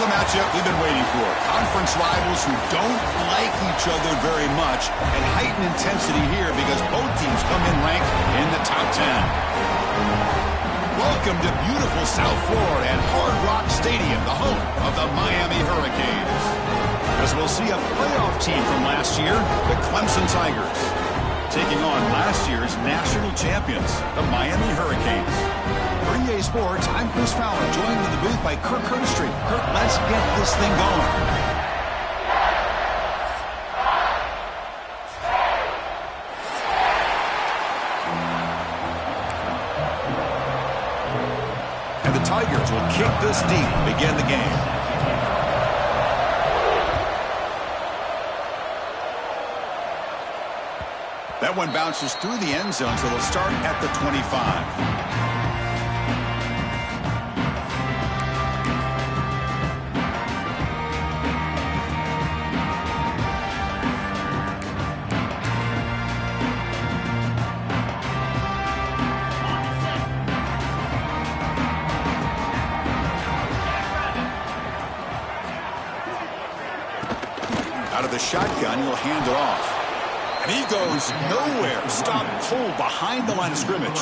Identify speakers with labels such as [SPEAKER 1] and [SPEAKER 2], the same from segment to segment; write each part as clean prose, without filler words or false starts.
[SPEAKER 1] the matchup we've been waiting for. Conference rivals who don't like each other very much, and heightened intensity here because both teams come in ranked in the top 10. Welcome to beautiful South Florida and Hard Rock Stadium, the home of the Miami Hurricanes. As we'll see a playoff team from last year, the Clemson Tigers, taking on last year's national champions, the Miami Hurricanes. For EA Sports, I'm Chris Fowler, joined in the booth by Kirk Herbstreit. Kirk, let's get this thing going. And the Tigers will kick this deep to begin the game. That one bounces through the end zone, so they'll start at the 25. Out of the shotgun, he'll hand it off. And he goes nowhere. Stop cold behind the line of scrimmage.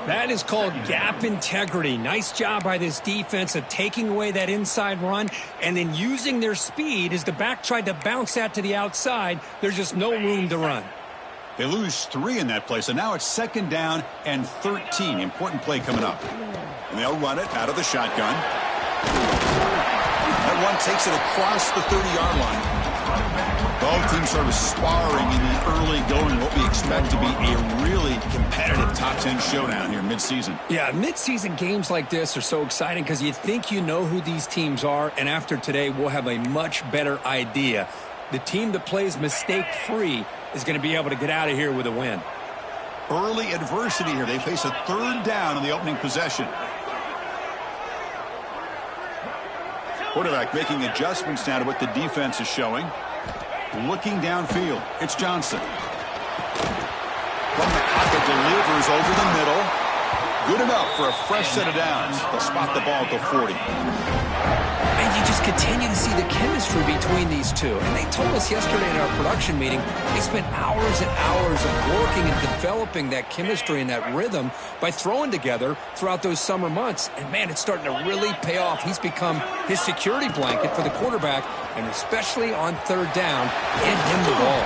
[SPEAKER 2] That is called gap integrity. Nice job by this defense of taking away that inside run and then using their speed as the back tried to bounce that to the outside. There's just no room to run.
[SPEAKER 1] They lose 3 in that play, so now it's 2nd down and 13. Important play coming up. And they'll run it out of the shotgun. That one takes it across the 30-yard line. Both teams sort of sparring in the early going, what we expect to be a really competitive top 10 showdown here mid-season.
[SPEAKER 2] Yeah, mid-season games like this are so exciting because you think you know who these teams are, and after today we'll have a much better idea. The team that plays mistake-free is going to be able to get out of here with a win.
[SPEAKER 1] Early adversity here. They face a 3rd down in the opening possession. Quarterback making adjustments now to what the defense is showing. Looking downfield, it's Johnson. From the pocket, delivers over the middle. Good enough for a fresh set of downs. They'll spot the ball at the 40.
[SPEAKER 2] And you just continue to see the chemistry between these two. And they told us yesterday in our production meeting, they spent hours and hours of working and developing that chemistry and that rhythm by throwing together throughout those summer months. And, man, it's starting to really pay off. He's become his security blanket for the quarterback, and especially on 3rd down, hand him the ball.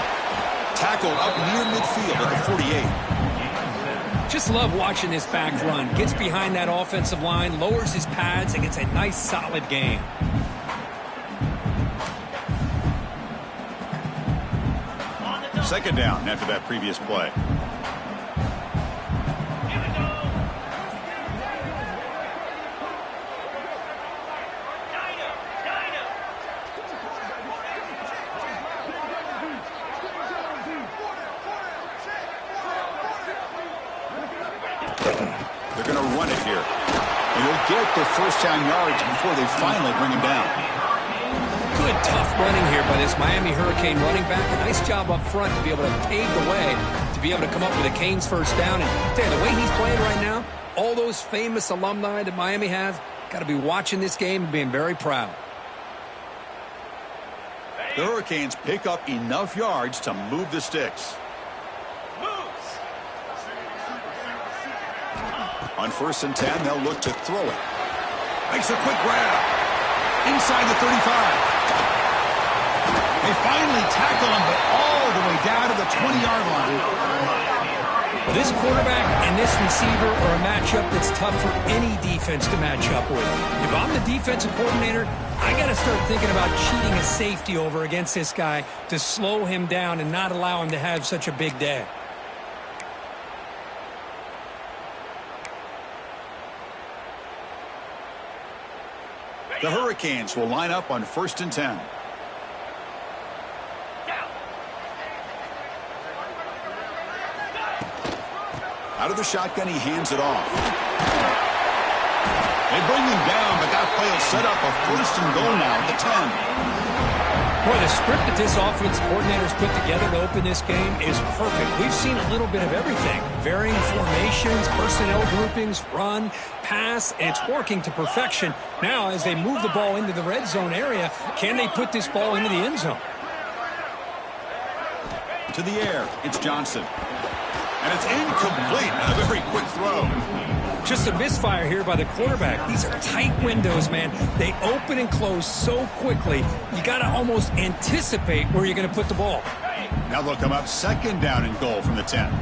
[SPEAKER 1] Tackled up near midfield at the 48.
[SPEAKER 2] Just love watching this back run. Gets behind that offensive line, lowers his pads, and gets a nice, solid gain.
[SPEAKER 1] Second down after that previous play. They're going to run it here. And he'll get the 1st down yards before they finally bring him down.
[SPEAKER 2] Good, tough running here by this Miami Hurricane running back. A nice job up front to be able to pave the way to be able to come up with a Canes 1st down. And tell you, the way he's playing right now, all those famous alumni that Miami has, got to be watching this game and being very proud.
[SPEAKER 1] The Hurricanes pick up enough yards to move the sticks. On 1st and 10, they'll look to throw it. Makes a quick grab. Inside the 35. They finally tackle him, but all the way down to the 20-yard line.
[SPEAKER 2] Well, this quarterback and this receiver are a matchup that's tough for any defense to match up with. If I'm the defensive coordinator, I got to start thinking about cheating a safety over against this guy to slow him down and not allow him to have such a big day.
[SPEAKER 1] The Hurricanes will line up on 1st and 10. Out of the shotgun, he hands it off. They bring him down, but that play will set up a 1st and goal now at the 10.
[SPEAKER 2] Boy, the script that this offense coordinator's put together to open this game is perfect. We've seen a little bit of everything. Varying formations, personnel groupings, run, pass, and it's working to perfection. Now, as they move the ball into the red zone area, can they put this ball into the end zone?
[SPEAKER 1] To the air, it's Johnson. And it's incomplete. A very quick throw.
[SPEAKER 2] Just a misfire here by the quarterback. These are tight windows, man. They open and close so quickly. You got to almost anticipate where you're going to put the ball.
[SPEAKER 1] Now they'll come up second down and goal from the 10.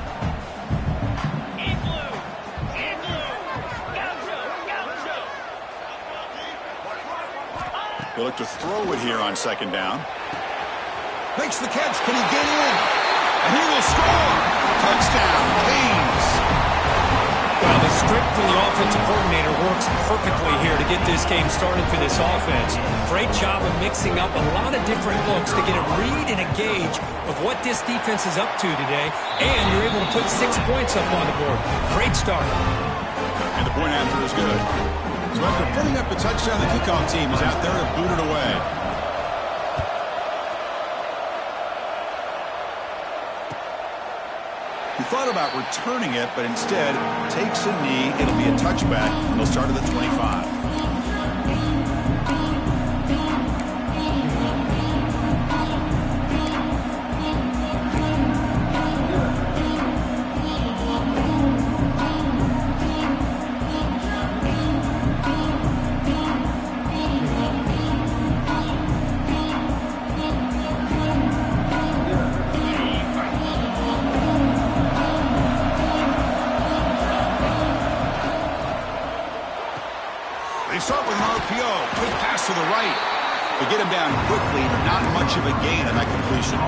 [SPEAKER 1] He'll look to throw it here on second down. Makes the catch. Can he get in? And he will score. Touchdown, Canes.
[SPEAKER 2] Well, the script from the offensive coordinator works perfectly here to get this game started for this offense. Great job of mixing up a lot of different looks to get a read and a gauge of what this defense is up to today, and you're able to put 6 points up on the board. Great start.
[SPEAKER 1] And the point after is good. So after putting up a touchdown, the kickoff team is out there to boot it away. He thought about returning it, but instead takes a knee. It'll be a touchback. They'll start at the 25. They start with an RPO. Quick pass to the right. They get him down quickly, but not much of a gain on that completion.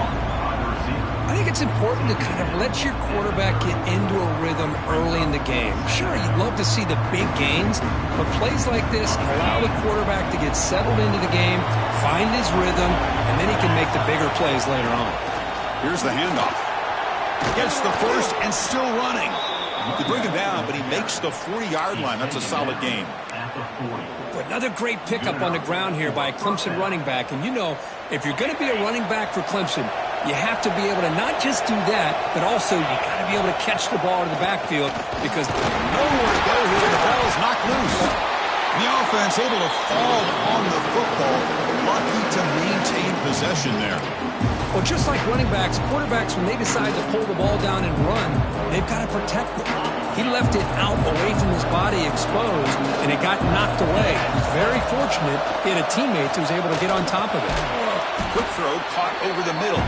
[SPEAKER 2] I think it's important to kind of let your quarterback get into a rhythm early in the game. Sure, you'd love to see the big gains, but plays like this allow the quarterback to get settled into the game, find his rhythm, and then he can make the bigger plays later on.
[SPEAKER 1] Here's the handoff. Gets the first and still running. You could bring him down, but he makes the 40-yard line. That's a solid game.
[SPEAKER 2] Another great pickup on the ground here by a Clemson running back. And you know, if you're going to be a running back for Clemson, you have to be able to not just do that, but also you got to be able to catch the ball in the backfield because
[SPEAKER 1] nowhere to go here. The ball is knocked loose. The offense able to fall on the football. Lucky to maintain possession there.
[SPEAKER 2] Well, just like running backs, quarterbacks, when they decide to pull the ball down and run, they've got to protect it. He left it out away from his body exposed, and it got knocked away. He's very fortunate he had a teammate who was able to get on top of it.
[SPEAKER 1] Quick throw caught over the middle.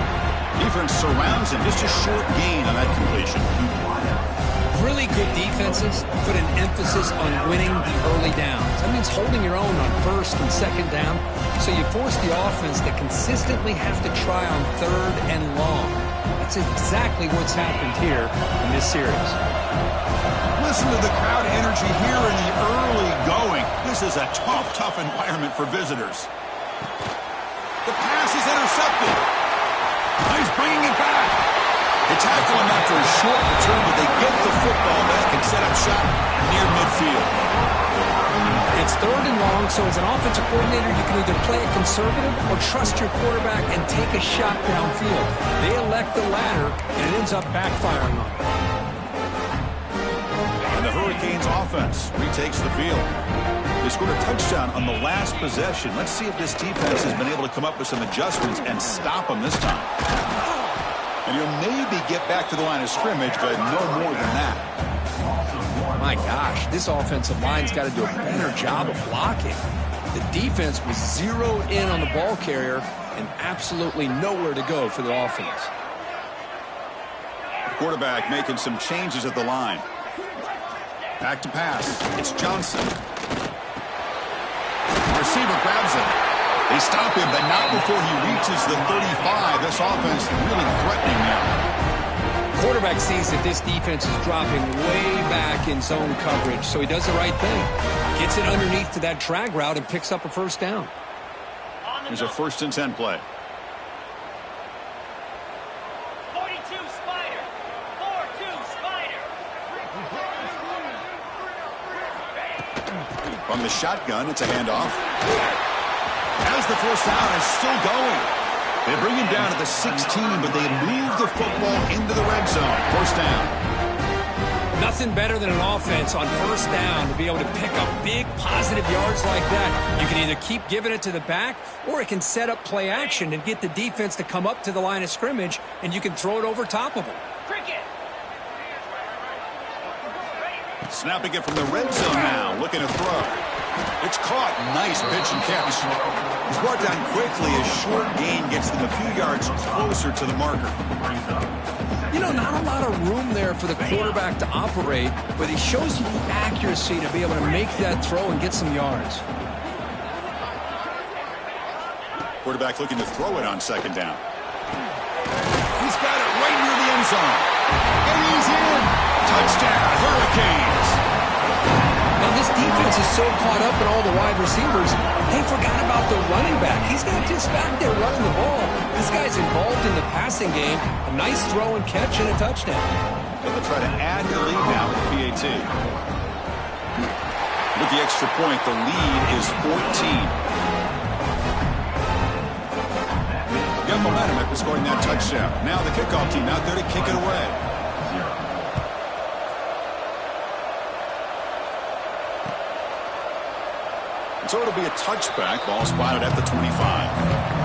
[SPEAKER 1] Defense surrounds him. Just a short gain on that completion.
[SPEAKER 2] Really good defenses put an emphasis on winning the early downs. That means holding your own on first and second down, so you force the offense to consistently have to try on third and long. That's exactly what's happened here in this series.
[SPEAKER 1] Listen to the crowd energy here in the early going. This is a tough environment for visitors. The pass is intercepted. He's bringing it back. They tackle him after a short return, but they get the football back and set up shop near midfield.
[SPEAKER 2] It's third and long, so as an offensive coordinator, you can either play it conservative or trust your quarterback and take a shot downfield. They elect the latter, and it ends up backfiring on them.
[SPEAKER 1] And the Hurricanes offense retakes the field. They scored a touchdown on the last possession. Let's see if this defense has been able to come up with some adjustments and stop them this time. And you'll maybe get back to the line of scrimmage, but no more than that.
[SPEAKER 2] My gosh, this offensive line's got to do a better job of blocking. The defense was zeroed in on the ball carrier and absolutely nowhere to go for the offense.
[SPEAKER 1] The quarterback making some changes at the line. Back to pass. It's Johnson. Receiver grabs him. They stop him, but not before he reaches the 35. This offense really threatening now.
[SPEAKER 2] Quarterback sees that this defense is dropping way back in zone coverage, so he does the right thing. Gets it underneath to that drag route and picks up a first down.
[SPEAKER 1] Here's a 1st and 10 play.
[SPEAKER 3] 42 Spider. 4-2 Spider.
[SPEAKER 1] From the shotgun, it's a handoff. As the first down is still going. They bring him down to the 16, but they move the football into the red zone. First down.
[SPEAKER 2] Nothing better than an offense on first down to be able to pick up big positive yards like that. You can either keep giving it to the back, or it can set up play action and get the defense to come up to the line of scrimmage, and you can throw it over top of them.
[SPEAKER 1] Snapping it from the red zone now, looking to throw. It's caught. Nice pitch and catch. He's brought down quickly as short gain gets them a few yards closer to the marker.
[SPEAKER 2] You know, not a lot of room there for the quarterback to operate, but he shows you the accuracy to be able to make that throw and get some yards.
[SPEAKER 1] Quarterback looking to throw it on second down. He's got it right near the end zone. And he's in. Touchdown, Hurricanes.
[SPEAKER 2] Now, this defense is so caught up in all the wide receivers, they forgot about the running back. He's not just back there running the ball. This guy's involved in the passing game. A nice throw and catch and a touchdown.
[SPEAKER 1] They'll try to add the lead now with PAT. With the extra point, the lead is 14. Got momentum after scoring that touchdown. Now the kickoff team out there to kick it away. So it'll be a touchback. Ball spotted at the 25.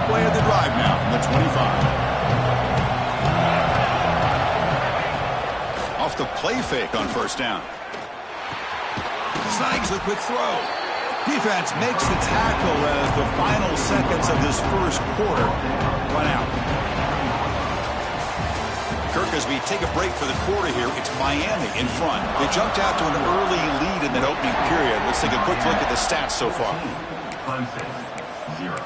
[SPEAKER 1] Play of the drive now from the 25. Off the play fake on first down. Snags the quick throw. Defense makes the tackle as the final seconds of this first quarter run out. Kirk, as we take a break for the quarter here, it's Miami in front. They jumped out to an early lead in that opening period. Let's take a quick look at the stats so far.
[SPEAKER 4] Clemson, 0.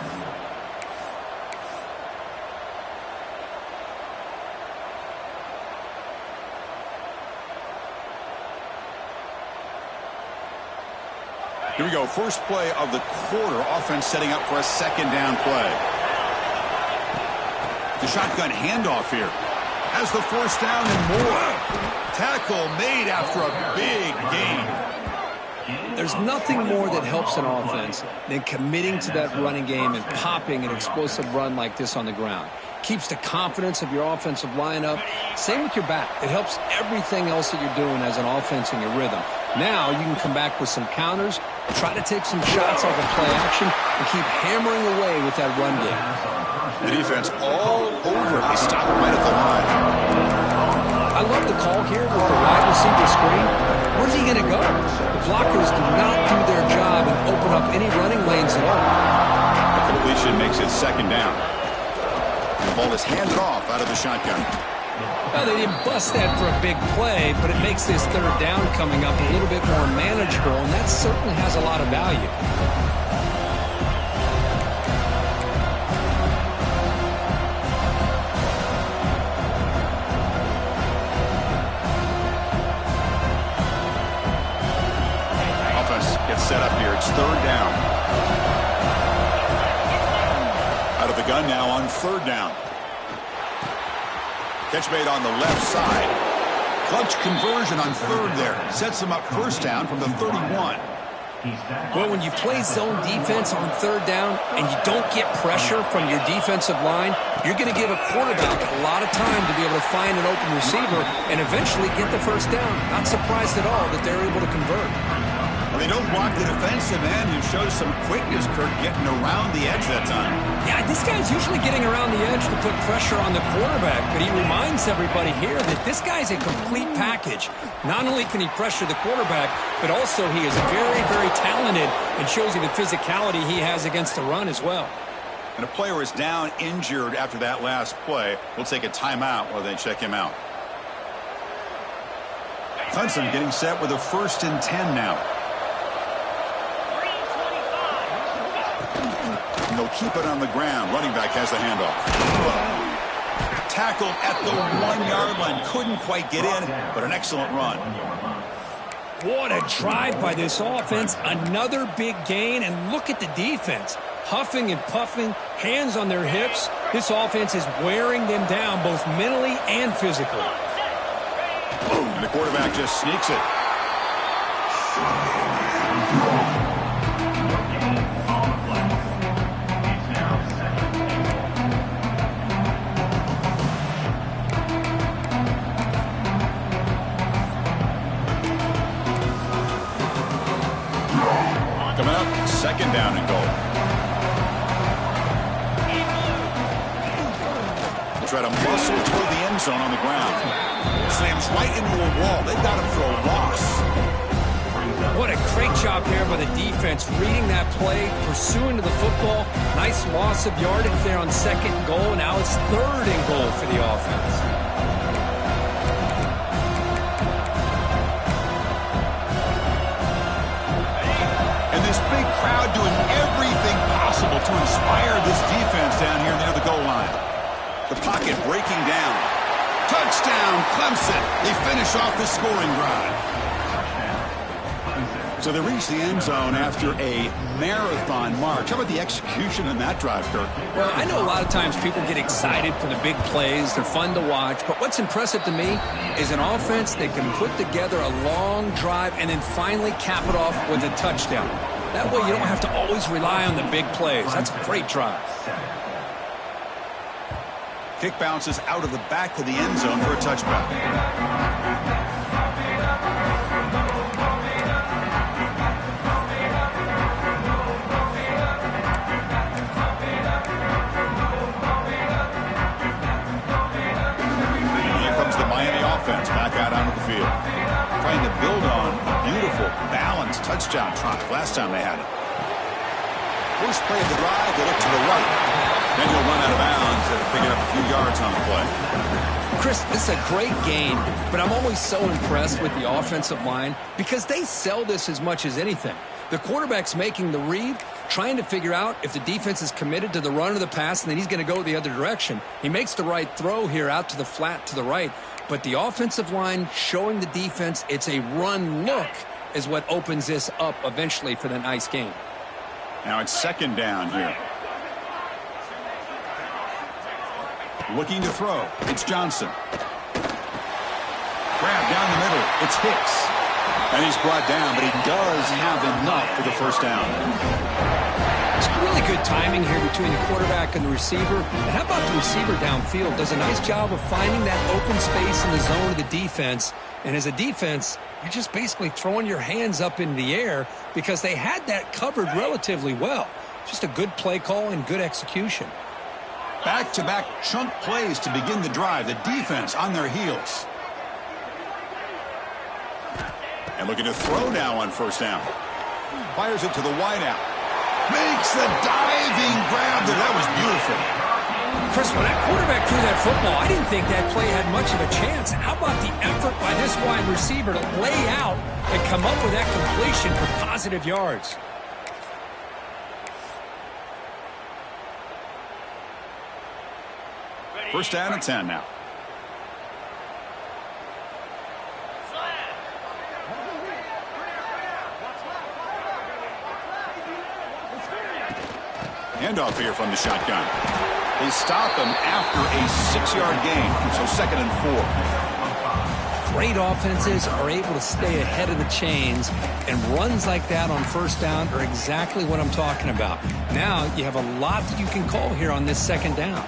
[SPEAKER 1] Here we go. First play of the quarter. Offense setting up for a second down play. The shotgun handoff here. Has the first down and more. Tackle made after a big gain.
[SPEAKER 2] There's nothing more that helps an offense than committing to that running game and popping an explosive run like this on the ground. Keeps the confidence of your offensive line up. Same with your back. It helps everything else that you're doing as an offense in your rhythm. Now you can come back with some counters, try to take some shots off of play action, and keep hammering away with that run game.
[SPEAKER 1] The defense all over. They stop it right at the line.
[SPEAKER 2] I love the call here with the wide receiver screen. Where's he going to go? The blockers do not do their job and open up any running lanes at all.
[SPEAKER 1] The completion makes it second down. The ball is handed off out of the shotgun.
[SPEAKER 2] Well, they didn't bust that for a big play, but it makes this third down coming up a little bit more manageable, and that certainly has a lot of value.
[SPEAKER 1] Offense gets set up here. It's third down. Out of the gun now on third down. Catch made on the left side. Clutch conversion on third there. Sets them up first down from the 31.
[SPEAKER 2] Well, when you play zone defense on third down and you don't get pressure from your defensive line, you're going to give a quarterback a lot of time to be able to find an open receiver and eventually get the first down. Not surprised at all that they're able to convert.
[SPEAKER 1] Well, they don't block the defensive end, who shows some quickness, Kirk, getting around the edge that time.
[SPEAKER 2] Yeah, this guy's usually getting around the edge to put pressure on the quarterback, but he reminds everybody here that this guy's a complete package. Not only can he pressure the quarterback, but also he is very, very talented and shows you the physicality he has against the run as well.
[SPEAKER 1] And a player is down injured after that last play. We'll take a timeout while they check him out. Clemson getting set with a 1st and 10 now. And they'll keep it on the ground. Running back has the handoff. Tackled at the 1-yard line. Couldn't quite get in, but an excellent run.
[SPEAKER 2] What a drive by this offense. Another big gain, and look at the defense. Huffing and puffing, hands on their hips. This offense is wearing them down both mentally and physically.
[SPEAKER 1] Boom, and the quarterback just sneaks it. Coming up, second down and goal. They'll try to muscle toward the end zone on the ground. Slams right into a wall. They've got him for a loss.
[SPEAKER 2] What a great job there by the defense, reading that play, pursuing to the football. Nice loss of yardage there on second and goal. Now it's third and goal for the offense.
[SPEAKER 1] And this big crowd doing everything possible to inspire this defense down here near the goal line. The pocket breaking down. Touchdown, Clemson. They finish off the scoring drive. So they reach the end zone after a marathon march. How about the execution in that drive, Kirk?
[SPEAKER 2] Well, I know a lot of times people get excited for the big plays. They're fun to watch. But what's impressive to me is an offense that can put together a long drive and then finally cap it off with a touchdown. That way you don't have to always rely on the big plays. That's a great drive.
[SPEAKER 1] Kick bounces out of the back to the end zone for a touchback. Offense back out onto the field, trying to build on a beautiful, balanced touchdown drive last time they had it. First play of the drive, they look to the right. Then he'll run out of bounds and pick it up a few yards on the play.
[SPEAKER 2] Chris, this is a great game, but I'm always so impressed with the offensive line because they sell this as much as anything. The quarterback's making the read, trying to figure out if the defense is committed to the run or the pass, and then he's going to go the other direction. He makes the right throw here out to the flat to the right, but the offensive line showing the defense it's a run look is what opens this up eventually for the nice game.
[SPEAKER 1] Now it's second down here. Looking to throw. It's Johnson. Grab down the middle. It's Hicks. And he's brought down, but he does have enough for the first down.
[SPEAKER 2] It's really good timing here between the quarterback and the receiver. And how about the receiver downfield? Does a nice job of finding that open space in the zone of the defense. And as a defense, you're just basically throwing your hands up in the air because they had that covered relatively well. Just a good play call and good execution.
[SPEAKER 1] Back-to-back chunk plays to begin the drive. The defense on their heels. And looking to throw now on first down. Fires it to the wideout. Makes the diving grab. That was beautiful.
[SPEAKER 2] Chris, when that quarterback threw that football, I didn't think that play had much of a chance. How about the effort by this wide receiver to lay out and come up with that completion for positive yards?
[SPEAKER 1] First down and 10 now. Handoff here from the shotgun. They stop him after a 6-yard gain, so second and 4.
[SPEAKER 2] Great offenses are able to stay ahead of the chains, and runs like that on first down are exactly what I'm talking about. Now you have a lot that you can call here on this second down.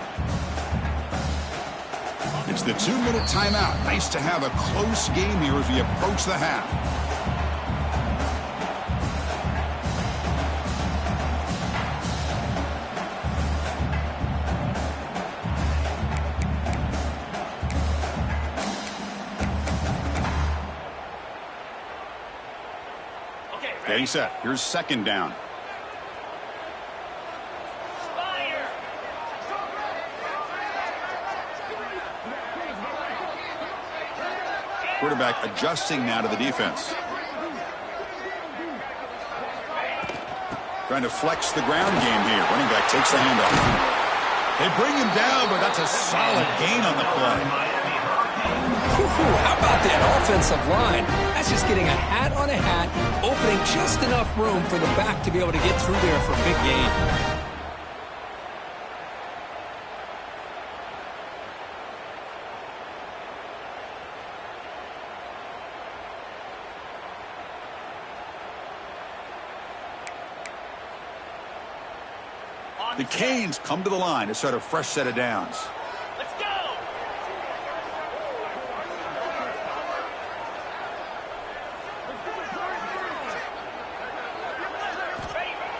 [SPEAKER 1] It's the 2-minute timeout. Nice to have a close game here as we approach the half. Ready, set. Here's second down. Quarterback adjusting now to the defense. Trying to flex the ground game here. Running back takes the handoff. They bring him down, but that's a solid gain on the play.
[SPEAKER 2] How about that offensive line? That's just getting a hat on a hat, opening just enough room for the back to be able to get through there for a big gain.
[SPEAKER 1] The Canes come to the line to start a fresh set of downs.
[SPEAKER 3] Let's go.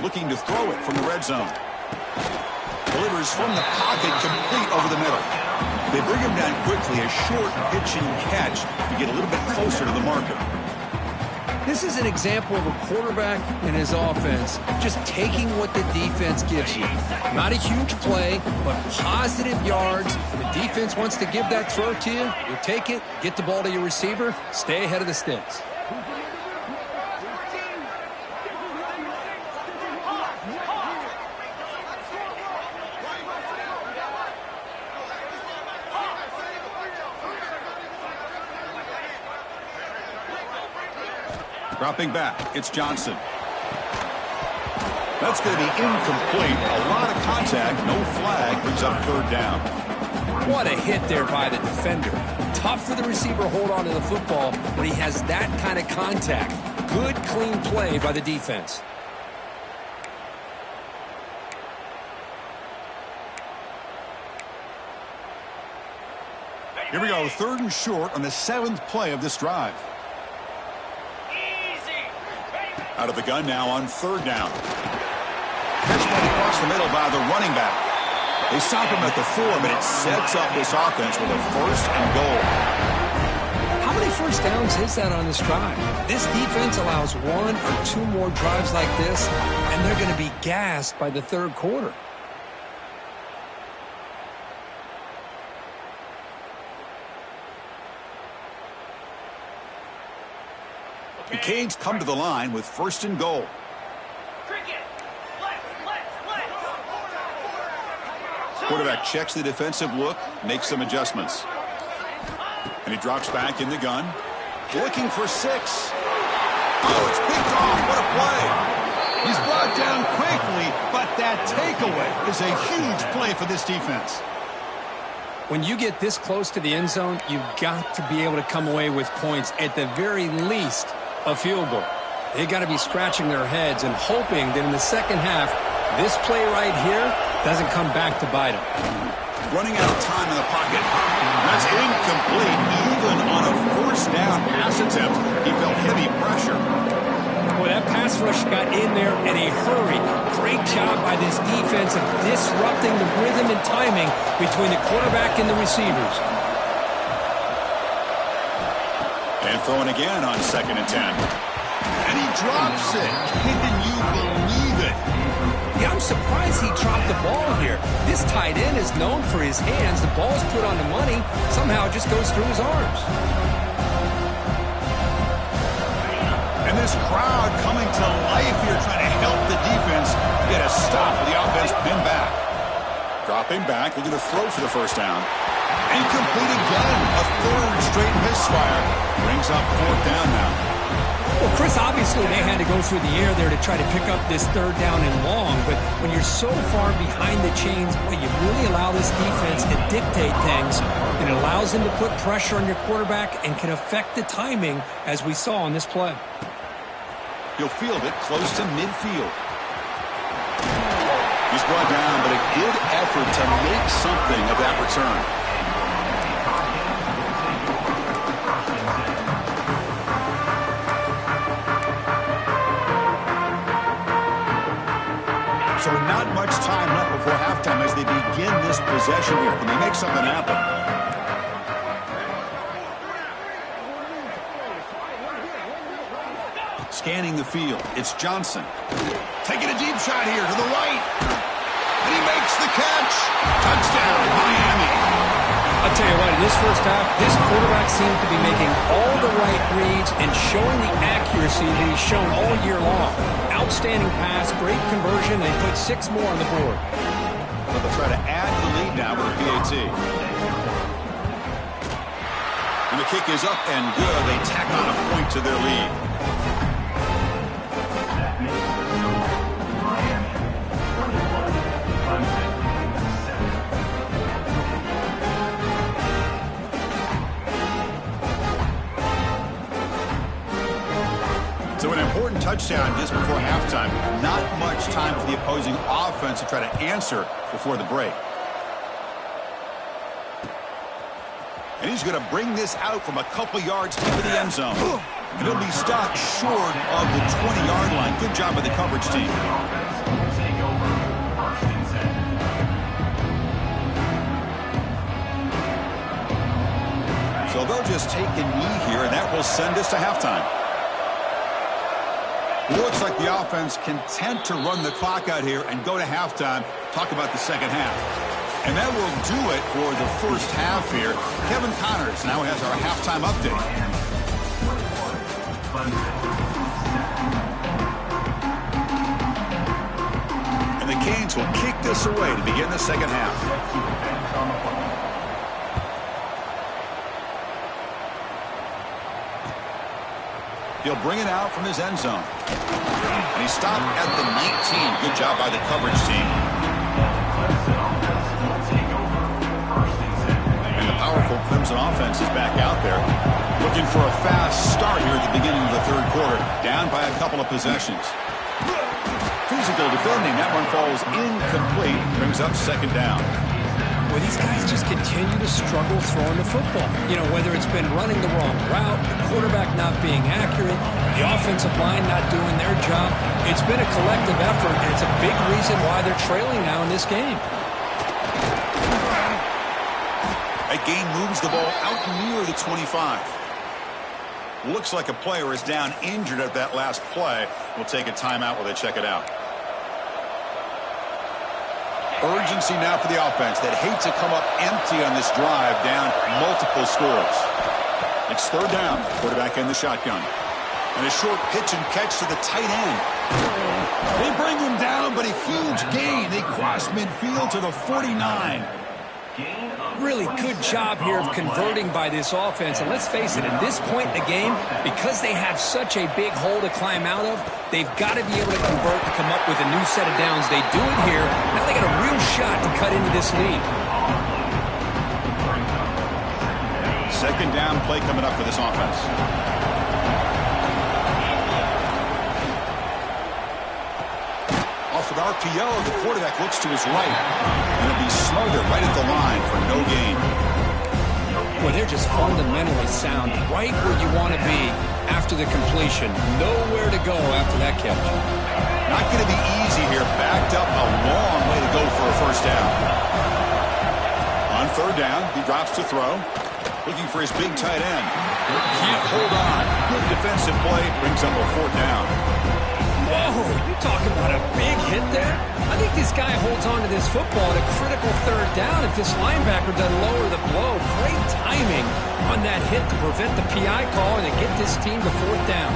[SPEAKER 1] Looking to throw it from the red zone. Delivers from the pocket, complete over the middle. They bring him down quickly, a short pitch and catch to get a little bit closer to the marker.
[SPEAKER 2] This is an example of a quarterback and his offense just taking what the defense gives you. Not a huge play, but positive yards. The defense wants to give that throw to you. You take it, get the ball to your receiver, stay ahead of the sticks.
[SPEAKER 1] Dropping back, it's Johnson. That's going to be incomplete. A lot of contact, no flag, brings up third down.
[SPEAKER 2] What a hit there by the defender. Tough for the receiver to hold on to the football when he has that kind of contact. Good, clean play by the defense.
[SPEAKER 1] Here we go, third and short on the 7th play of this drive. Out of the gun now on third down. Catch ball across the middle by the running back. They stop him at the 4, but it sets up this offense with a first and goal.
[SPEAKER 2] How many first downs is that on this drive? This defense allows 1 or 2 more drives like this, and they're going to be gassed by the third quarter.
[SPEAKER 1] The Canes come to the line with first and goal. Quarterback checks the defensive look, makes some adjustments. And he drops back in the gun. Looking for 6. Oh, it's picked off. What a play. He's brought down quickly, but that takeaway is a huge play for this defense.
[SPEAKER 2] When you get this close to the end zone, you've got to be able to come away with points, at the very least a field goal. They got to be scratching their heads and hoping that in the second half, this play right here doesn't come back to bite them.
[SPEAKER 1] Running out of time in the pocket. That's incomplete. Even on a first down pass attempt, he felt heavy pressure.
[SPEAKER 2] Boy, that pass rush got in there in a hurry. Great job by this defense of disrupting the rhythm and timing between the quarterback and the receivers.
[SPEAKER 1] And throwing again on 2nd and 10. And he drops it. Can you believe it?
[SPEAKER 2] Yeah, I'm surprised he dropped the ball here. This tight end is known for his hands. The ball's put on the money. Somehow it just goes through his arms.
[SPEAKER 1] And this crowd coming to life here trying to help the defense get a stop with the offense pinned back. Dropping back, looking to throw for the first down. Incomplete again. A 3rd straight misfire. Brings up 4th down now.
[SPEAKER 2] Well, Chris, obviously they had to go through the air there to try to pick up this 3rd down and long, but when you're so far behind the chains, boy, you really allow this defense to dictate things, and it allows them to put pressure on your quarterback and can affect the timing, as we saw on this play.
[SPEAKER 1] He'll field it close to midfield. He's brought down, but a good effort to make something of that return. So not much time left before halftime as they begin this possession here. Can they make something happen? Scanning the field, it's Johnson. Taking a deep shot here to the right. And he makes the catch. Touchdown, Miami.
[SPEAKER 2] I'll tell you what, in this first half, this quarterback seems to be making all the right reads and showing the accuracy that he's shown all year long. Outstanding pass, great conversion. They put 6 more on the board.
[SPEAKER 1] But they'll try to add the lead now with a PAT. And the kick is up and good. They tack on a point to their lead. So an important touchdown just before halftime. Not much time for the opposing offense to try to answer before the break. And he's going to bring this out from a couple yards into the end zone. And he'll be stopped short of the 20-yard line. Good job by the coverage team. So they'll just take a knee here, and that will send us to halftime. It looks like the offense content to run the clock out here and go to halftime. Talk about the second half. And that will do it for the first half here. Kevin Connors now has our halftime update. And the Canes will kick this away to begin the second half. He'll bring it out from his end zone. And he stopped at the 19. Good job by the coverage team. And the powerful Clemson offense is back out there, looking for a fast start here at the beginning of the third quarter. Down by a couple of possessions. Physical defending. That one falls incomplete. Brings up second down.
[SPEAKER 2] Well, these guys just continue to struggle throwing the football. You know, whether it's been running the wrong route, the quarterback not being accurate, the offensive line not doing their job. It's been a collective effort, and it's a big reason why they're trailing now in this game.
[SPEAKER 1] That gain moves the ball out near the 25. Looks like a player is down injured at that last play. We'll take a timeout while they check it out. Urgency now for the offense that hates to come up empty on this drive, down multiple scores. It's third down. Quarterback in the shotgun. And a short pitch and catch to the tight end. They bring him down, but a huge gain. They cross midfield to the 49.
[SPEAKER 2] Really good job here of converting by this offense. And let's face it, at this point in the game, because they have such a big hole to climb out of, they've got to be able to convert to come up with a new set of downs. They do it here. Now they got a real shot to cut into this lead.
[SPEAKER 1] Second down play coming up for this offense. Off an RPO, the quarterback looks to his right. And it'll be smothered right at the line for no gain.
[SPEAKER 2] Well, they're just fundamentally sound, right where you want to be after the completion. Nowhere to go after that catch.
[SPEAKER 1] Not going to be easy here. Backed up a long way to go for a first down. On third down, he drops to throw. Looking for his big tight end. Can't hold on. Good defensive play. Brings up a fourth down.
[SPEAKER 2] Whoa, you talking about a big hit there? I think this guy holds on to this football at a critical third down if this linebacker doesn't lower the blow. Great timing on that hit to prevent the PI call and to get this team to fourth down.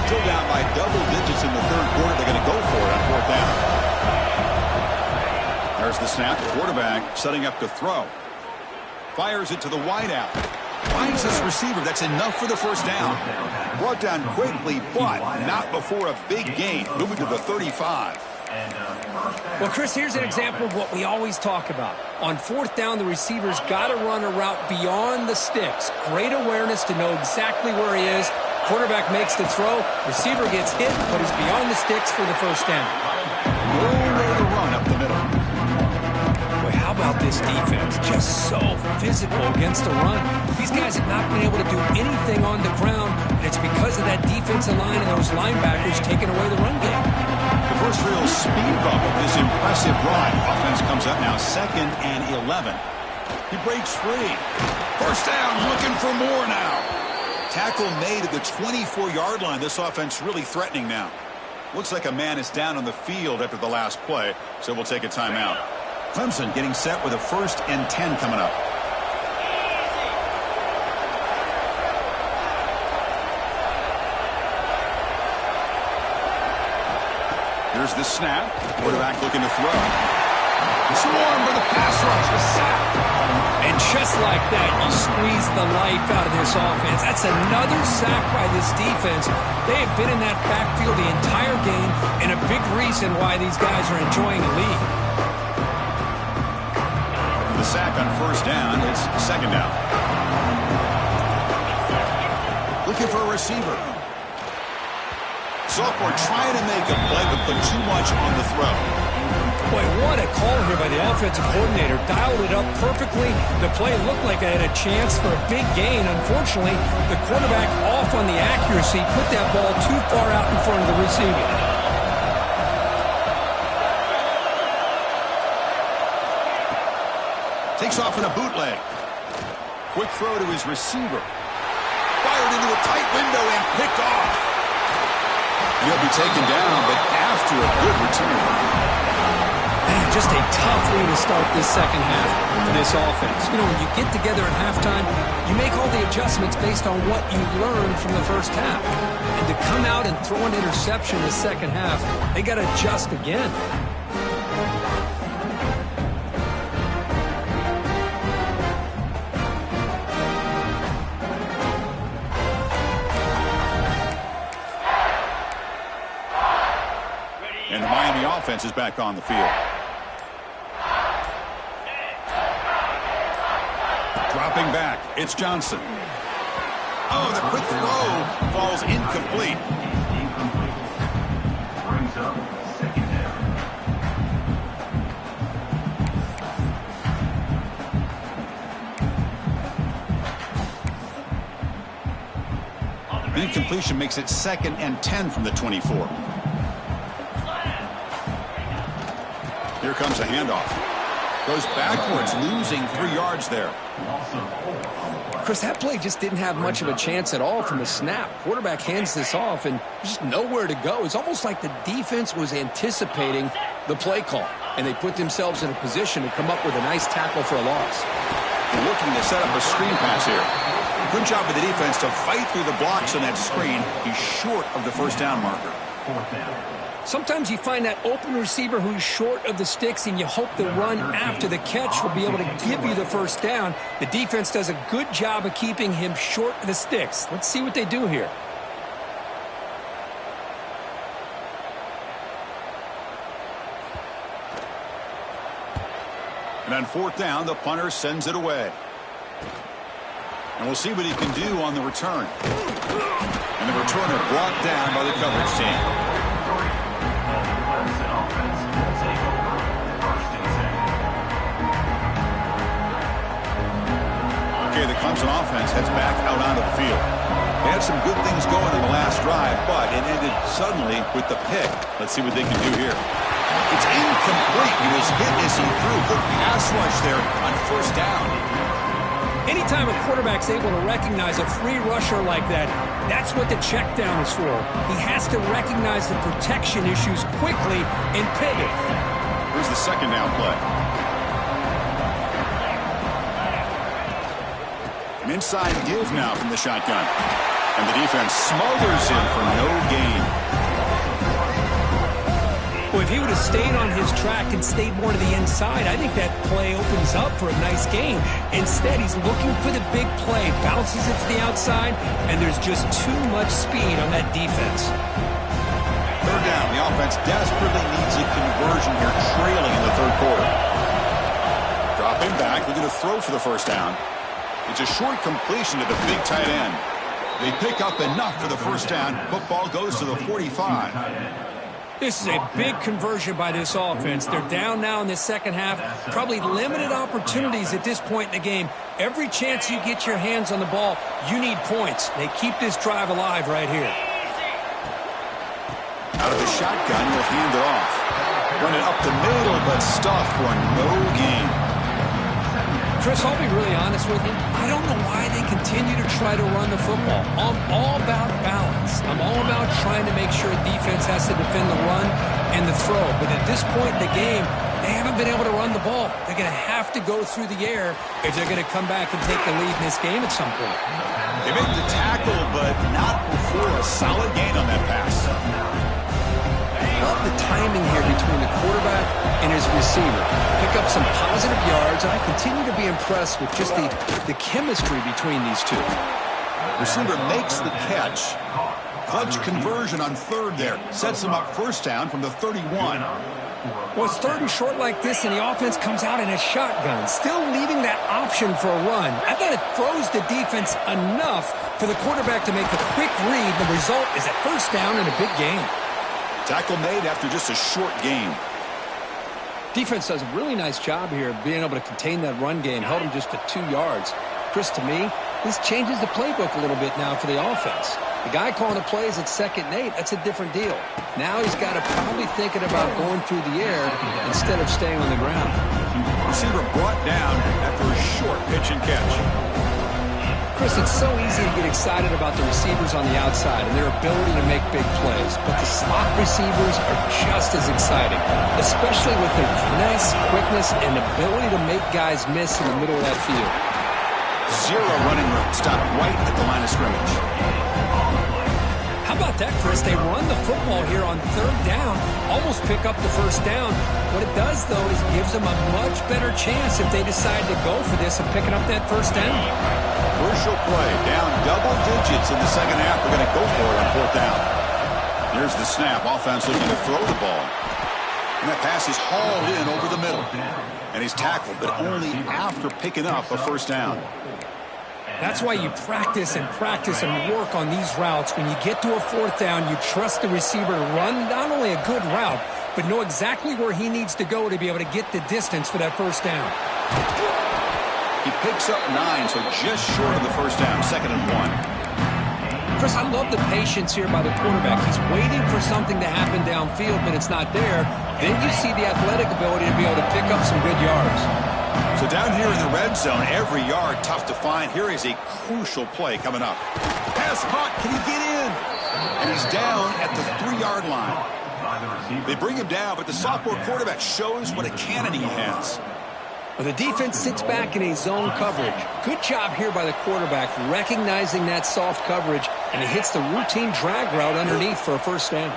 [SPEAKER 1] Still down by double digits in the third quarter. They're going to go for it on fourth down. There's the snap. Quarterback setting up to throw. Fires it to the wideout. Finds this receiver. That's enough for the first down. Brought down quickly, but not before a big gain. Moving to the 35.
[SPEAKER 2] Well, Chris, here's an example of what we always talk about. On fourth down, the receiver's got to run a route beyond the sticks. Great awareness to know exactly where he is. Quarterback makes the throw. Receiver gets hit, but is beyond the sticks for the first down.
[SPEAKER 1] Nowhere to run up the middle.
[SPEAKER 2] Boy, how about this defense? Just so physical against the run. These guys have not been able to do anything on the ground, and it's because of that defensive line and those linebackers taking away the run game.
[SPEAKER 1] The first real speed bump of this impressive run. Offense comes up now 2nd and 11. He breaks free. First down, looking for more now. Tackle made at the 24-yard line. This offense really threatening now. Looks like a man is down on the field after the last play, so we'll take a timeout. Clemson getting set with a 1st and 10 coming up. Here's the snap. Quarterback looking to throw. Swarmed by the pass rush. The sack.
[SPEAKER 2] And just like that, you squeeze the life out of this offense. That's another sack by this defense. They have been in that backfield the entire game, and a big reason why these guys are enjoying the lead.
[SPEAKER 1] The sack on first down. It's second down. Looking for a receiver. Sophomore trying to make a play, but put too much on the throw.
[SPEAKER 2] Boy, what a call here by the offensive coordinator. Dialed it up perfectly. The play looked like it had a chance for a big gain. Unfortunately, the quarterback off on the accuracy, put that ball too far out in front of the receiver.
[SPEAKER 1] Takes off in a bootleg. Quick throw to his receiver. Fired into a tight window and picked off. He'll be taken down, but after a good return.
[SPEAKER 2] Man, just a tough way to start this second half for this offense. You know, when you get together at halftime, you make all the adjustments based on what you learned from the first half. And to come out and throw an interception in the second half, they got to adjust again.
[SPEAKER 1] And the Miami offense is back on the field. Dropping back, it's Johnson. Oh, the quick throw falls incomplete.
[SPEAKER 4] Brings up second down.
[SPEAKER 1] The incompletion makes it 2nd and 10 from the 24. Here comes a handoff. Goes backwards, losing 3 yards there.
[SPEAKER 2] Chris, that play just didn't have much of a chance at all from the snap. Quarterback hands this off and just nowhere to go. It's almost like the defense was anticipating the play call, and they put themselves in a position to come up with a nice tackle for a loss.
[SPEAKER 1] They're looking to set up a screen pass here. Good job by the defense to fight through the blocks on that screen. He's short of the first down marker.
[SPEAKER 4] Fourth down.
[SPEAKER 2] Sometimes you find that open receiver who's short of the sticks, and you hope the run after the catch will be able to give you the first down. The defense does a good job of keeping him short of the sticks. Let's see what they do here.
[SPEAKER 1] And on 4th down, the punter sends it away. And we'll see what he can do on the return. And the returner brought down by the coverage team. Okay, the Clemson offense heads back out onto the field. They had some good things going in the last drive, but it ended suddenly with the pick. Let's see what they can do here. It's incomplete. He was hit as he threw. Good pass rush there on 1st down.
[SPEAKER 2] Anytime a quarterback's able to recognize a free rusher like that, that's what the check down is for. He has to recognize the protection issues quickly and pivot.
[SPEAKER 1] Here's the 2nd down play. An inside give now from the shotgun. And the defense smothers him for no gain.
[SPEAKER 2] Well, if he would have stayed on his track and stayed more to the inside, I think that play opens up for a nice gain. Instead, he's looking for the big play, bounces it to the outside, and there's just too much speed on that defense.
[SPEAKER 1] 3rd down. The offense desperately needs a conversion here, trailing in the 3rd quarter. Dropping back, looking to throw for the first down. It's a short completion to the big tight end. They pick up enough for the first down. Football goes to the 45.
[SPEAKER 2] This is a big conversion by this offense. They're down now in the second half. Probably limited opportunities at this point in the game. Every chance you get your hands on the ball, you need points. They keep this drive alive right here.
[SPEAKER 1] Out of the shotgun, he'll hand it off. Run it up the middle, but stuffed for no gain.
[SPEAKER 2] Chris, I'll be really honest with you. I don't know why they continue to try to run the football. I'm all about balance. I'm all about trying to make sure defense has to defend the run and the throw. But at this point in the game, they haven't been able to run the ball. They're going to have to go through the air if they're going to come back and take the lead in this game at some point.
[SPEAKER 1] They made the tackle, but not before a solid gain on that pass.
[SPEAKER 2] I love the timing here between the quarterback and his receiver. Pick up some positive yards, and I continue to be impressed with just the chemistry between these two.
[SPEAKER 1] Receiver makes the catch. Clutch conversion on 3rd there. Sets him up first down from the 31.
[SPEAKER 2] Well, it's 3rd and short like this, and the offense comes out in a shotgun, still leaving that option for a run. I thought it throws the defense enough for the quarterback to make a quick read. The result is a 1st down and a big gain.
[SPEAKER 1] Tackle made after just a short gain.
[SPEAKER 2] Defense does a really nice job here of being able to contain that run game, held him just to 2 yards. Chris, to me, this changes the playbook a little bit now for the offense. The guy calling the plays at 2nd and 8, that's a different deal. Now he's got to probably thinking about going through the air instead of staying on the ground.
[SPEAKER 1] Receiver brought down after a short pitch and catch.
[SPEAKER 2] Chris, it's so easy to get excited about the receivers on the outside and their ability to make big plays, but the slot receivers are just as exciting, especially with their finesse, quickness, and ability to make guys miss in the middle of that field.
[SPEAKER 1] 0 running room, stopped right at the line of scrimmage.
[SPEAKER 2] How about that, Chris? They run the football here on 3rd down, almost pick up the 1st down. What it does, though, is gives them a much better chance if they decide to go for this and picking up that 1st down.
[SPEAKER 1] Crucial play, down double digits in the 2nd half. We're going to go for it on 4th down. Here's the snap. Offense looking to throw the ball. And that pass is hauled in over the middle. And he's tackled, but only after picking up a 1st down.
[SPEAKER 2] That's why you practice and work on these routes. When you get to a 4th down, you trust the receiver to run not only a good route, but know exactly where he needs to go to be able to get the distance for that 1st down.
[SPEAKER 1] He picks up 9, so just short of the 1st down, 2nd and 1.
[SPEAKER 2] Chris, I love the patience here by the quarterback. He's waiting for something to happen downfield, but it's not there. Then you see the athletic ability to be able to pick up some good yards.
[SPEAKER 1] So down here in the red zone, every yard tough to find. Here is a crucial play coming up. Pass hot, can he get in? And he's down at the 3-yard line. They bring him down, but the sophomore quarterback shows what a cannon he has.
[SPEAKER 2] Well, the defense sits back in a zone coverage. Good job here by the quarterback, recognizing that soft coverage, and he hits the routine drag route underneath for a 1st down.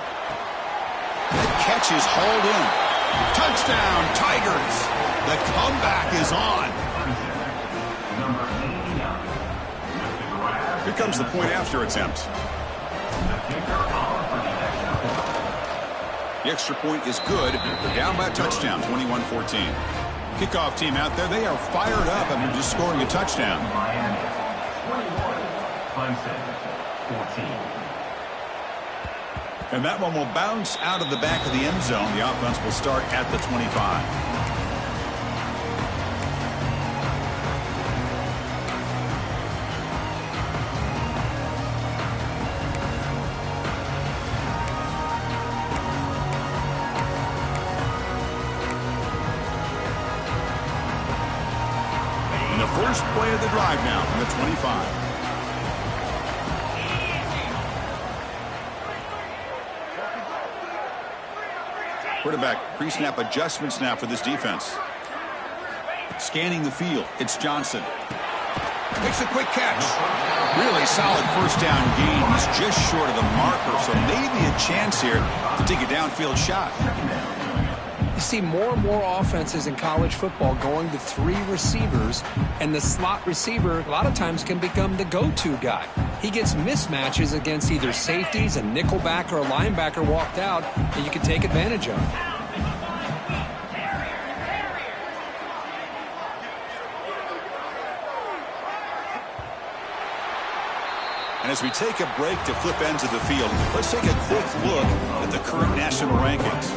[SPEAKER 1] The catch is hauled in. Touchdown, Tigers! The comeback is on. Here comes the point after attempt. The extra point is good. They're down by a touchdown, 21-14. Kickoff team out there, they are fired up after just scoring a touchdown.
[SPEAKER 4] Clemson 14.
[SPEAKER 1] And that one will bounce out of the back of the end zone. The offense will start at the 25. And the first play of the drive now from the 25. Quarterback pre-snap adjustments now for this defense. Scanning the field, it's Johnson. Makes a quick catch. Really solid 1st down gain. He's just short of the marker, so maybe a chance here to take a downfield shot.
[SPEAKER 2] You see more and more offenses in college football going to 3 receivers, and the slot receiver a lot of times can become the go-to guy. He gets mismatches against either safeties, a nickelback, or a linebacker walked out that you can take advantage of.
[SPEAKER 1] And as we take a break to flip ends of the field, let's take a quick look at the current national rankings.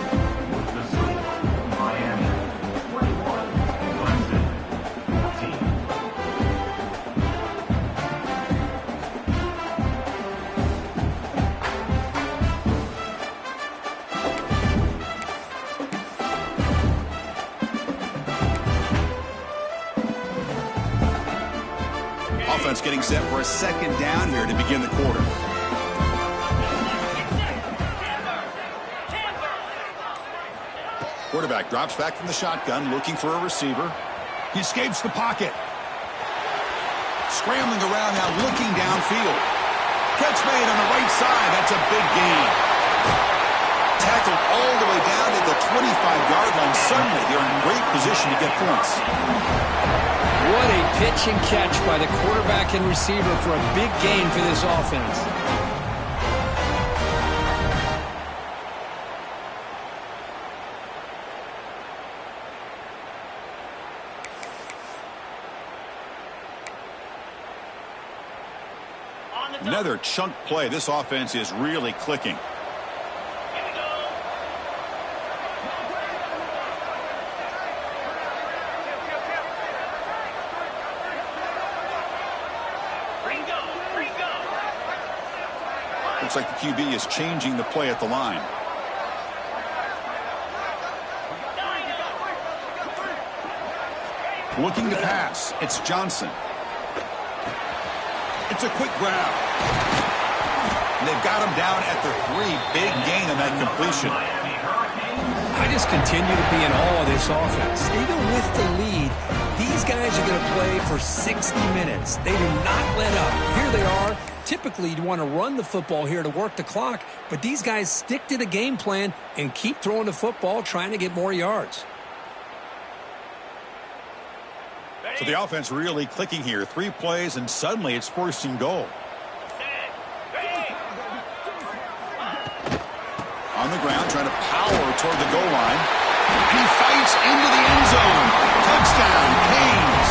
[SPEAKER 1] Offense getting set for a 2nd down here to begin the quarter. Quarterback drops back from the shotgun, looking for a receiver. He escapes the pocket. Scrambling around now, looking downfield. Catch made on the right side. That's a big gain. Tackled all the way down to the 25-yard line. Suddenly, they're in great position to get points.
[SPEAKER 2] What a pitch and catch by the quarterback and receiver for a big gain for this offense.
[SPEAKER 3] on the double.
[SPEAKER 1] Another chunk play. This offense is really clicking.
[SPEAKER 3] Here we go. Ringo, Ringo.
[SPEAKER 1] Looks like the QB is changing the play at the line. Looking to pass. It's Johnson. It's a quick grab. And they've got him down at the 3. Big gain on that completion.
[SPEAKER 2] I just continue to be in awe of this offense. Even with the lead, these guys are going to play for 60 minutes. They do not let up. Here they are. Typically, you'd want to run the football here to work the clock, but these guys stick to the game plan and keep throwing the football, trying to get more yards.
[SPEAKER 1] So the offense really clicking here. 3 plays, and suddenly it's 1st and goal. On the ground, trying to power toward the goal line. He fights into the end zone. Touchdown, Canes.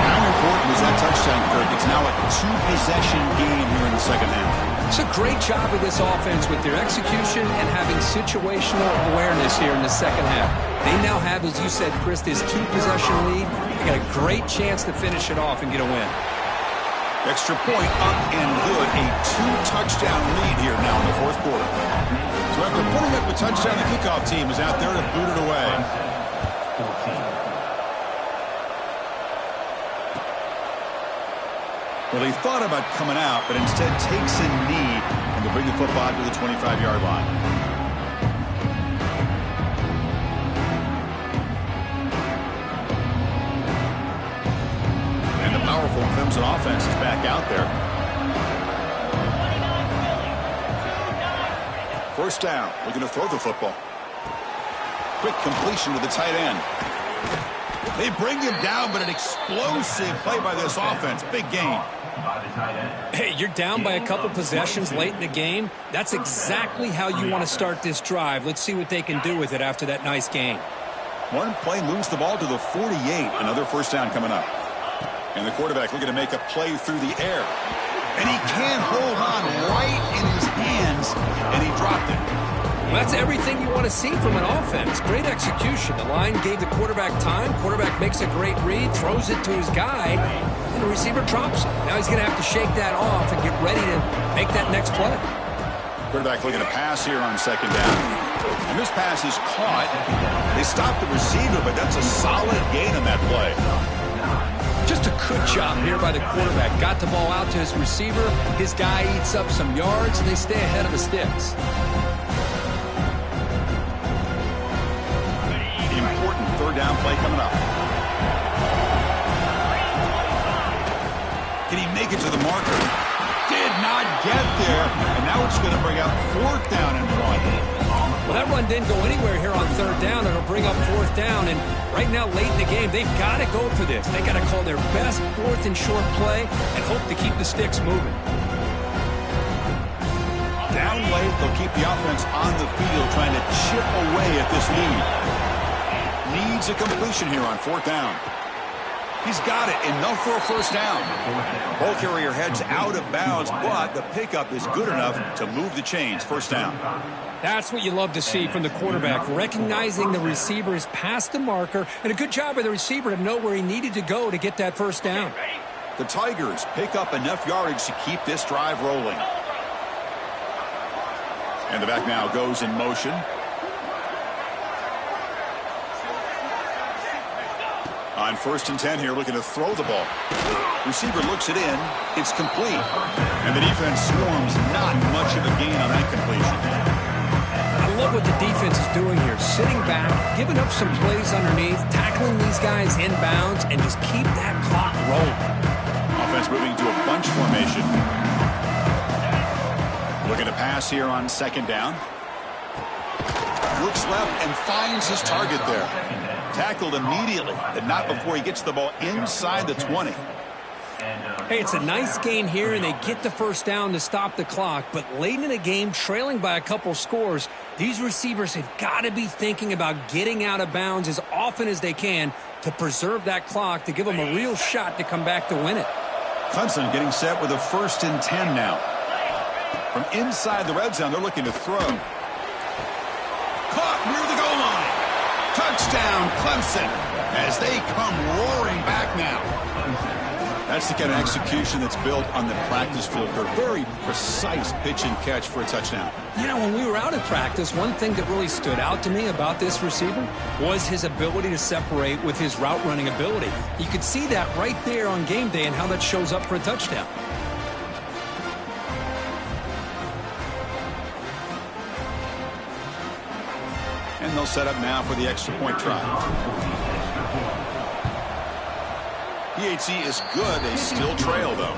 [SPEAKER 1] How important was that touchdown, Kirk? It's now a 2-possession game here in the second half.
[SPEAKER 2] It's a great job of this offense with their execution and having situational awareness here in the second half. They now have, as you said, Chris, this 2-possession lead. They got a great chance to finish it off and get a win.
[SPEAKER 1] Extra point up and good. A 2-touchdown lead here now in the 4th quarter. So after putting up the touchdown, the kickoff team is out there to boot it away.
[SPEAKER 4] 14.
[SPEAKER 1] Well, he thought about coming out, but instead takes a knee and will bring the football to the 25-yard line. And the powerful Clemson offense is back out there. 1st down. Looking to throw the football. Quick completion to the tight end. They bring him down, but an explosive play by this offense. Big gain.
[SPEAKER 2] Hey, you're down by a couple possessions late in the game. That's exactly how you want to start this drive. Let's see what they can do with it after that nice gain.
[SPEAKER 1] One play moves the ball to the 48. Another 1st down coming up. And the quarterback looking to make a play through the air. And he can't hold on right in his hands, and he dropped it.
[SPEAKER 2] Well, that's everything you want to see from an offense. Great execution. The line gave the quarterback time. Quarterback makes a great read, throws it to his guy, and the receiver drops it. Now he's going to have to shake that off and get ready to make that next play.
[SPEAKER 1] Quarterback looking to pass here on 2nd down. And this pass is caught. They stopped the receiver, but that's a solid gain on that play.
[SPEAKER 2] Just a good job here by the quarterback. Got the ball out to his receiver. His guy eats up some yards, and they stay ahead of the sticks.
[SPEAKER 1] Important 3rd down play coming up. Can he make it to the marker? Did not get there. And now it's going to bring out 4th down and 1.
[SPEAKER 2] Well, that run didn't go anywhere here on 3rd down. It'll bring up 4th down. And right now, late in the game, they've got to go for this. They got to call their best 4th and short play and hope to keep the sticks moving.
[SPEAKER 1] Down late, they'll keep the offense on the field trying to chip away at this lead. Needs a completion here on 4th down. He's got it. Enough for a 1st down. Ball carrier heads out of bounds, but the pickup is good enough to move the chains. 1st down.
[SPEAKER 2] That's what you love to see from the quarterback, recognizing the receiver is past the marker, and a good job by the receiver to know where he needed to go to get that 1st down.
[SPEAKER 1] The Tigers pick up enough yardage to keep this drive rolling. And the back now goes in motion. On 1st and 10 here, looking to throw the ball. Receiver looks it in. It's complete. And the defense swarms. Not much of a gain on that completion.
[SPEAKER 2] I love what the defense is doing here. Sitting back, giving up some plays underneath, tackling these guys inbounds, and just keep that clock rolling.
[SPEAKER 1] Offense moving to a bunch formation. Looking to pass here on 2nd down. Looks left and finds his target there. Tackled immediately, but not before he gets the ball inside the 20.
[SPEAKER 2] Hey, it's a nice gain here, and they get the 1st down to stop the clock. But late in the game, trailing by a couple scores, these receivers have got to be thinking about getting out of bounds as often as they can to preserve that clock, to give them a real shot to come back to win it.
[SPEAKER 1] Clemson getting set with a 1st and 10 now. From inside the red zone, they're looking to throw. Caught near the goal line. Touchdown, Clemson, as they come roaring back now. That's the kind of execution that's built on the practice field. A very precise pitch and catch for a touchdown.
[SPEAKER 2] You know, when we were out at practice, one thing that really stood out to me about this receiver was his ability to separate with his route running ability. You could see that right there on game day and how that shows up for a touchdown.
[SPEAKER 1] And they'll set up now for the extra point try. PHC is good. They still trail, though.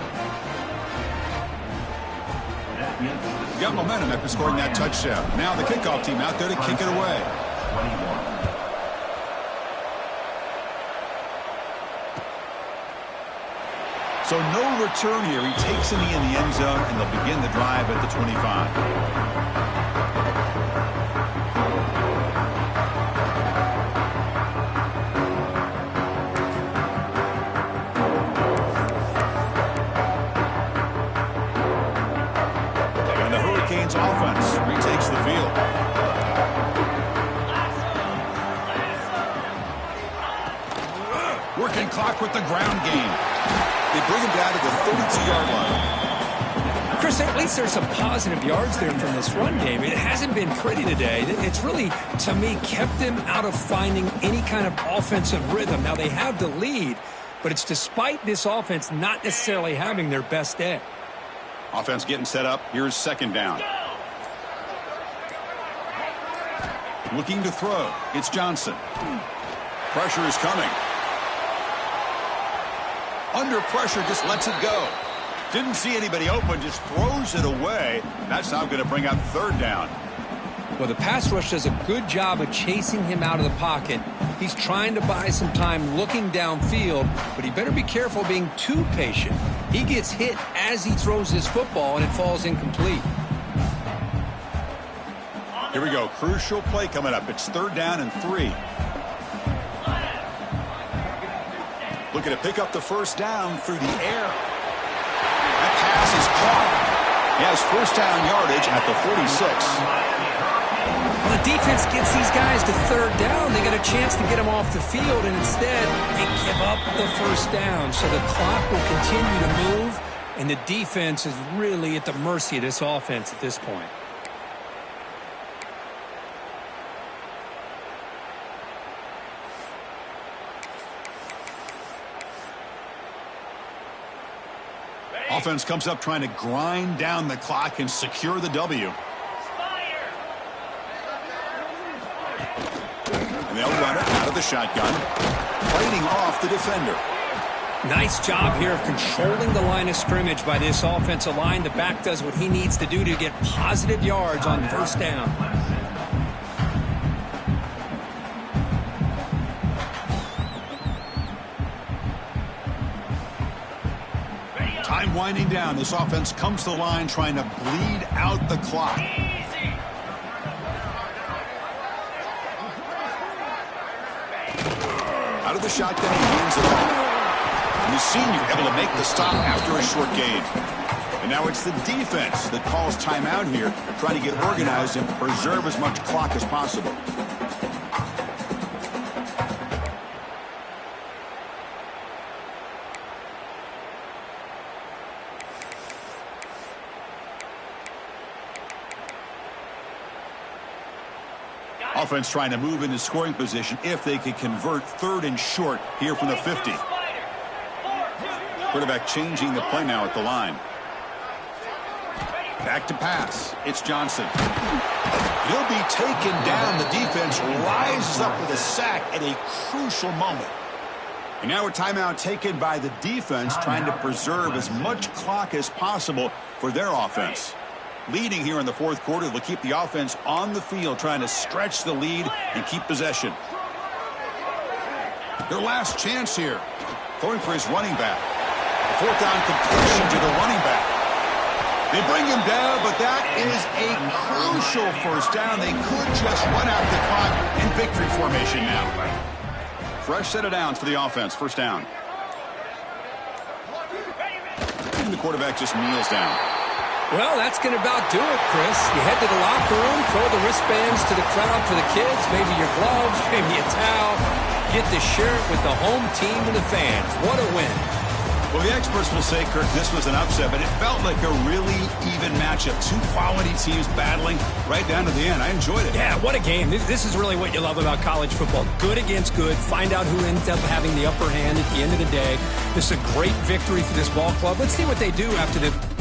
[SPEAKER 1] Got momentum after scoring that touchdown. Now the kickoff team out there to kick it away. So no return here. He takes a knee in the end zone, and they'll begin the drive at the 25. Offense retakes the field. Working clock with the ground game. They bring him down to the 32-yard line.
[SPEAKER 2] Chris, at least there's some positive yards there from this run game. It hasn't been pretty today. It's really, to me, kept them out of finding any kind of offensive rhythm. Now, they have the lead, but it's despite this offense not necessarily having their best day.
[SPEAKER 1] Offense getting set up. Here's 2nd down. Looking to throw. It's Johnson. Pressure is coming. Under pressure, just lets it go. Didn't see anybody open, just throws it away. That's now going to bring up 3rd down.
[SPEAKER 2] Well, the pass rush does a good job of chasing him out of the pocket. He's trying to buy some time looking downfield, but he better be careful being too patient. He gets hit as he throws his football, and it falls incomplete.
[SPEAKER 1] Here we go. Crucial play coming up. It's 3rd down and 3. Looking to pick up the 1st down through the air. That pass is caught. He has 1st down yardage at the 46.
[SPEAKER 2] Well, the defense gets these guys to 3rd down. They get a chance to get them off the field, and instead they give up the 1st down. So the clock will continue to move, and the defense is really at the mercy of this offense at this point.
[SPEAKER 1] Offense comes up trying to grind down the clock and secure the W. And they'll run it out of the shotgun, fighting off the defender.
[SPEAKER 2] Nice job here of controlling the line of scrimmage by this offensive line. The back does what he needs to do to get positive yards on 1st down.
[SPEAKER 1] Time winding down. This offense comes to the line trying to bleed out the clock. Out of the shotgun, he hands it off. And the senior able to make the stop after a short gain. And now it's the defense that calls timeout here, trying to get organized and preserve as much clock as possible. Offense trying to move into scoring position if they could convert 3rd and short here from the 50. Quarterback changing the play now at the line. Back to pass. It's Johnson. He'll be taken down. The defense rises up with a sack at a crucial moment. And now a timeout taken by the defense trying to preserve as much clock as possible for their offense. Leading here in the 4th quarter will keep the offense on the field, trying to stretch the lead and keep possession. Their last chance here. Throwing for his running back. A 4th down completion to the running back. They bring him down, but that is a crucial 1st down. They could just run out the clock in victory formation now. Fresh set of downs for the offense. 1st down. and the quarterback just kneels down.
[SPEAKER 2] Well, that's going to about do it, Chris. You head to the locker room, throw the wristbands to the crowd for the kids, maybe your gloves, maybe a towel. Get to share it with the home team and the fans. What a win.
[SPEAKER 1] Well, the experts will say, Kirk, this was an upset, but it felt like a really even matchup. Two quality teams battling right down to the end. I enjoyed it.
[SPEAKER 5] Yeah, what a game. This is really what you love about college football. Good against good. Find out who ends up having the upper hand at the end of the day. This is a great victory for this ball club. Let's see what they do after the...